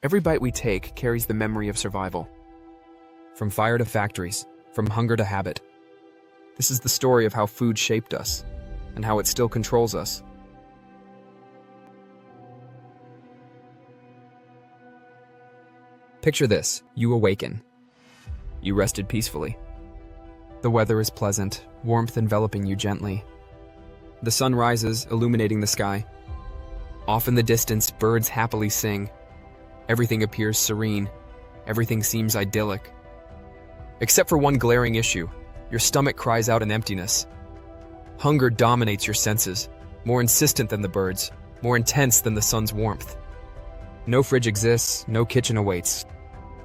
Every bite we take carries the memory of survival. From fire to factories, from hunger to habit. This is the story of how food shaped us, and how it still controls us. Picture this: you awaken. You rested peacefully. The weather is pleasant, warmth enveloping you gently. The sun rises, illuminating the sky. Off in the distance, birds happily sing. Everything appears serene. Everything seems idyllic. Except for one glaring issue: your stomach cries out in emptiness. Hunger dominates your senses, more insistent than the birds, more intense than the sun's warmth. No fridge exists, no kitchen awaits.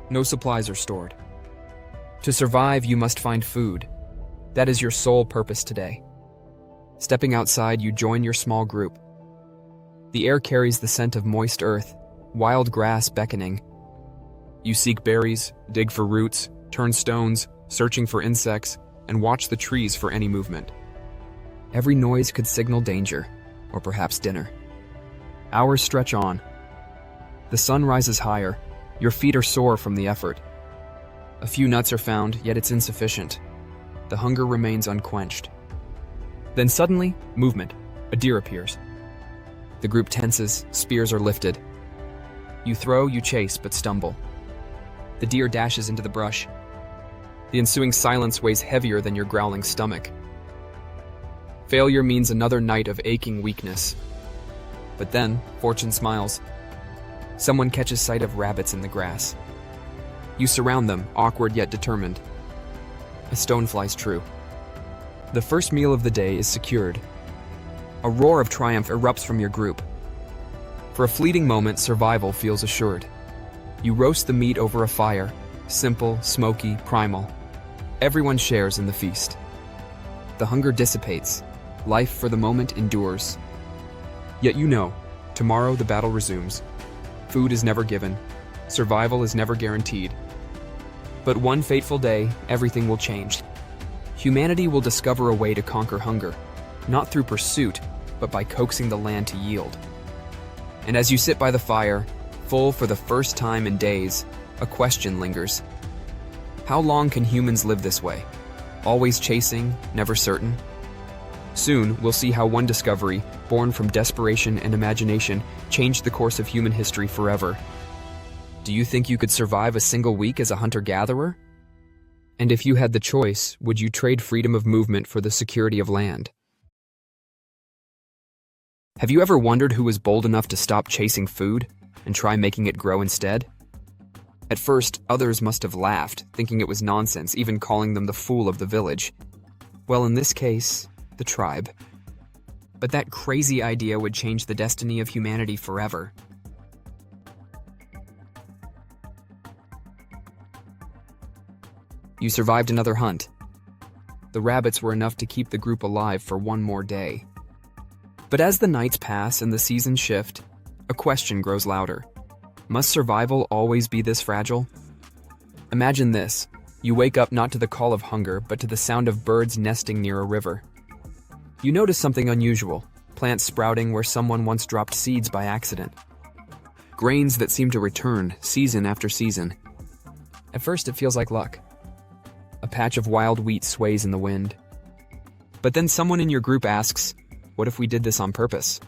No supplies are stored. To survive, you must find food. That is your sole purpose today. Stepping outside, you join your small group. The air carries the scent of moist earth, wild grass beckoning. You seek berries, dig for roots, turn stones, searching for insects, and watch the trees for any movement. Every noise could signal danger, or perhaps dinner. Hours stretch on. The sun rises higher. Your feet are sore from the effort. A few nuts are found, yet it's insufficient. The hunger remains unquenched. Then suddenly, movement. A deer appears. The group tenses, spears are lifted. You throw, you chase, but stumble. The deer dashes into the brush. The ensuing silence weighs heavier than your growling stomach. Failure means another night of aching weakness. But then, fortune smiles. Someone catches sight of rabbits in the grass. You surround them, awkward yet determined. A stone flies true. The first meal of the day is secured. A roar of triumph erupts from your group. For a fleeting moment, survival feels assured. You roast the meat over a fire, simple, smoky, primal. Everyone shares in the feast. The hunger dissipates. Life for the moment endures. Yet you know, tomorrow the battle resumes. Food is never given. Survival is never guaranteed. But one fateful day, everything will change. Humanity will discover a way to conquer hunger, not through pursuit, but by coaxing the land to yield. And as you sit by the fire, full for the first time in days, a question lingers. How long can humans live this way? Always chasing, never certain? Soon, we'll see how one discovery, born from desperation and imagination, changed the course of human history forever. Do you think you could survive a single week as a hunter-gatherer? And if you had the choice, would you trade freedom of movement for the security of land? Have you ever wondered who was bold enough to stop chasing food and try making it grow instead? At first, others must have laughed, thinking it was nonsense, even calling them the fool of the village. Well, in this case, the tribe. But that crazy idea would change the destiny of humanity forever. You survived another hunt. The rabbits were enough to keep the group alive for one more day. But as the nights pass and the seasons shift, a question grows louder. Must survival always be this fragile? Imagine this. You wake up not to the call of hunger, but to the sound of birds nesting near a river. You notice something unusual: plants sprouting where someone once dropped seeds by accident. Grains that seem to return season after season. At first it feels like luck. A patch of wild wheat sways in the wind. But then someone in your group asks, what if we did this on purpose?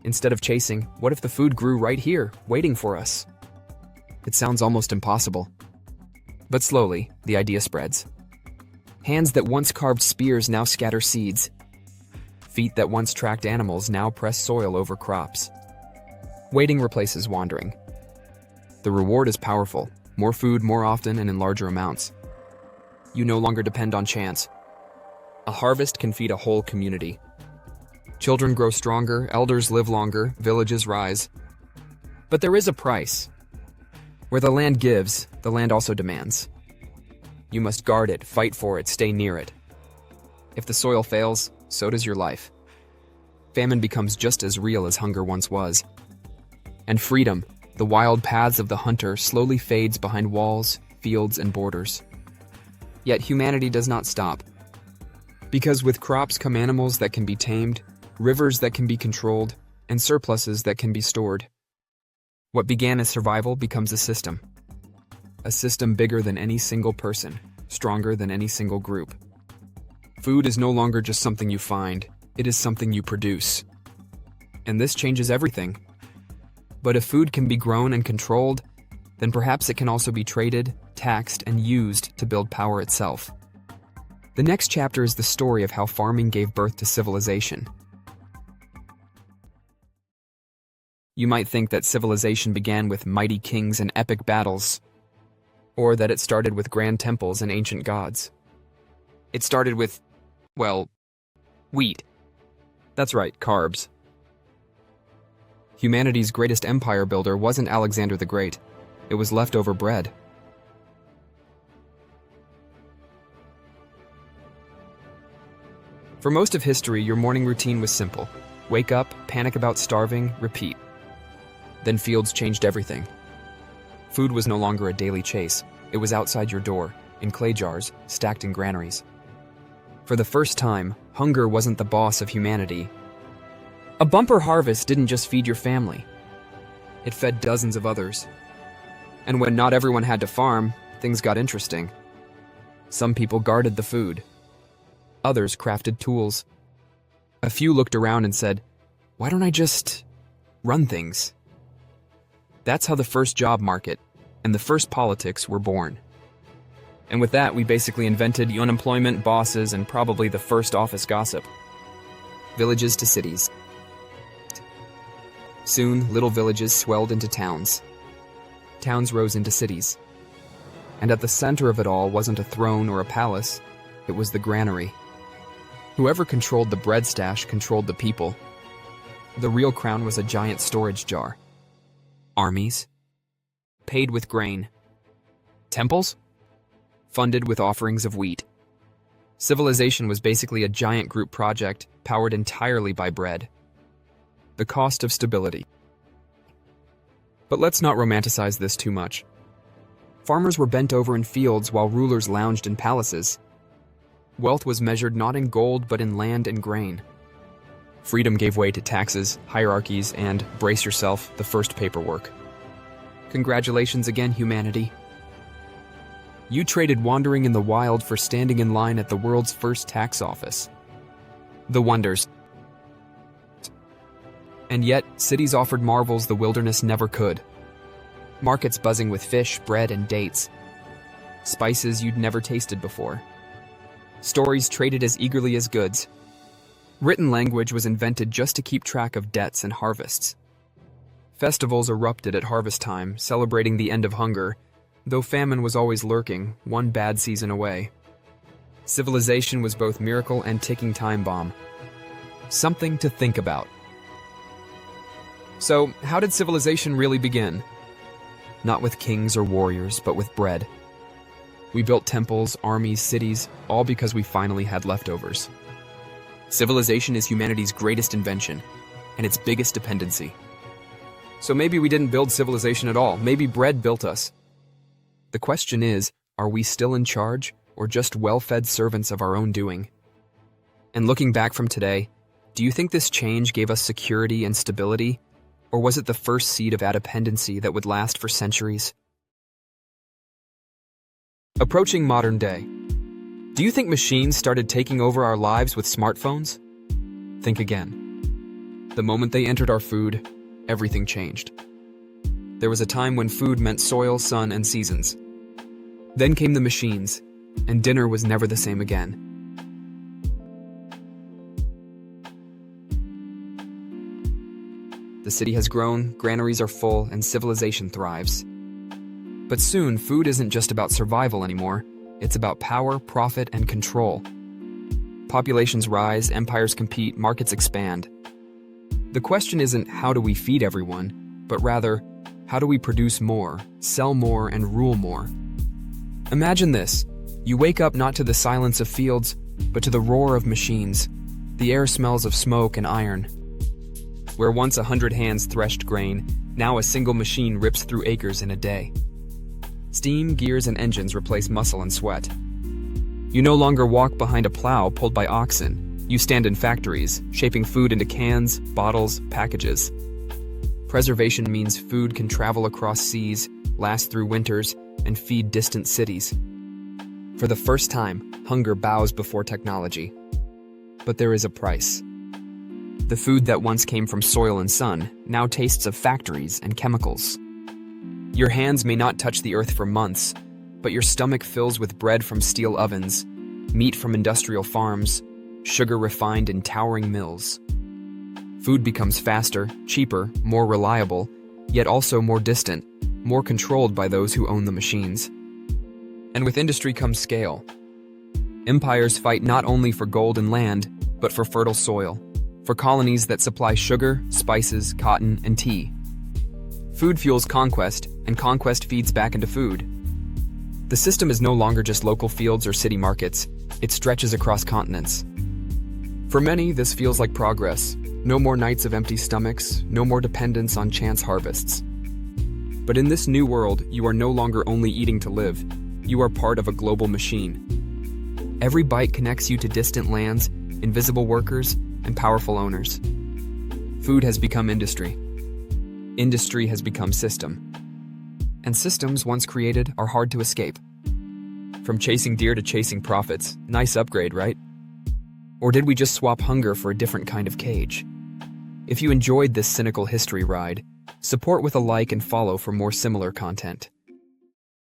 Instead of chasing, what if the food grew right here, waiting for us? It sounds almost impossible. But slowly, the idea spreads. Hands that once carved spears now scatter seeds. Feet that once tracked animals now press soil over crops. Waiting replaces wandering. The reward is powerful: more food more often and in larger amounts. You no longer depend on chance. A harvest can feed a whole community. Children grow stronger, elders live longer, villages rise. But there is a price. Where the land gives, the land also demands. You must guard it, fight for it, stay near it. If the soil fails, so does your life. Famine becomes just as real as hunger once was. And freedom, the wild paths of the hunter, slowly fades behind walls, fields, and borders. Yet humanity does not stop. Because with crops come animals that can be tamed, rivers that can be controlled, and surpluses that can be stored. What began as survival becomes a system. A system bigger than any single person, stronger than any single group. Food is no longer just something you find, it is something you produce. And this changes everything. But if food can be grown and controlled, then perhaps it can also be traded, taxed, and used to build power itself. The next chapter is the story of how farming gave birth to civilization. You might think that civilization began with mighty kings and epic battles, or that it started with grand temples and ancient gods. It started with, well, wheat. That's right, carbs. Humanity's greatest empire builder wasn't Alexander the Great. It was leftover bread. For most of history, your morning routine was simple. Wake up, panic about starving, repeat. Then fields changed everything. Food was no longer a daily chase. It was outside your door, in clay jars, stacked in granaries. For the first time, hunger wasn't the boss of humanity. A bumper harvest didn't just feed your family. It fed dozens of others. And when not everyone had to farm, things got interesting. Some people guarded the food. Others crafted tools. A few looked around and said, "Why don't I just run things?" That's how the first job market and the first politics were born. And with that, we basically invented unemployment, bosses, and probably the first office gossip. Villages to cities. Soon, little villages swelled into towns. Towns rose into cities. And at the center of it all wasn't a throne or a palace, it was the granary. Whoever controlled the bread stash controlled the people. The real crown was a giant storage jar. Armies, paid with grain. Temples, funded with offerings of wheat. Civilization was basically a giant group project powered entirely by bread. The cost of stability. But let's not romanticize this too much. Farmers were bent over in fields while rulers lounged in palaces. Wealth was measured not in gold but in land and grain. Freedom gave way to taxes, hierarchies, and, brace yourself, the first paperwork. Congratulations again, humanity. You traded wandering in the wild for standing in line at the world's first tax office. The wonders. And yet, cities offered marvels the wilderness never could. Markets buzzing with fish, bread, and dates. Spices you'd never tasted before. Stories traded as eagerly as goods. Written language was invented just to keep track of debts and harvests. Festivals erupted at harvest time, celebrating the end of hunger, though famine was always lurking, one bad season away. Civilization was both miracle and ticking time bomb. Something to think about. So, how did civilization really begin? Not with kings or warriors, but with bread. We built temples, armies, cities, all because we finally had leftovers. Civilization is humanity's greatest invention, and its biggest dependency. So maybe we didn't build civilization at all. Maybe bread built us. The question is, are we still in charge, or just well-fed servants of our own doing? And looking back from today, do you think this change gave us security and stability, or was it the first seed of adependency that would last for centuries? Approaching modern day. Do you think machines started taking over our lives with smartphones? Think again. The moment they entered our food, everything changed. There was a time when food meant soil, sun, and seasons. Then came the machines, and dinner was never the same again. The city has grown, granaries are full, and civilization thrives. But soon, food isn't just about survival anymore. It's about power, profit, and control. Populations rise, empires compete, markets expand. The question isn't how do we feed everyone, but rather, how do we produce more, sell more, and rule more? Imagine this. You wake up not to the silence of fields, but to the roar of machines. The air smells of smoke and iron. Where once 100 hands threshed grain, now a single machine rips through acres in a day. Steam, gears, and engines replace muscle and sweat. You no longer walk behind a plow pulled by oxen. You stand in factories, shaping food into cans, bottles, packages. Preservation means food can travel across seas, last through winters, and feed distant cities. For the first time, hunger bows before technology. But there is a price. The food that once came from soil and sun now tastes of factories and chemicals. Your hands may not touch the earth for months, but your stomach fills with bread from steel ovens, meat from industrial farms, sugar refined in towering mills. Food becomes faster, cheaper, more reliable, yet also more distant, more controlled by those who own the machines. And with industry comes scale. Empires fight not only for gold and land, but for fertile soil, for colonies that supply sugar, spices, cotton, and tea. Food fuels conquest, and conquest feeds back into food. The system is no longer just local fields or city markets, it stretches across continents. For many, this feels like progress. No more nights of empty stomachs, no more dependence on chance harvests. But in this new world, you are no longer only eating to live, you are part of a global machine. Every bite connects you to distant lands, invisible workers, and powerful owners. Food has become industry. Industry has become system. And systems once created are hard to escape. From chasing deer to chasing profits, nice upgrade, right? Or did we just swap hunger for a different kind of cage? If you enjoyed this cynical history ride, support with a like and follow for more similar content.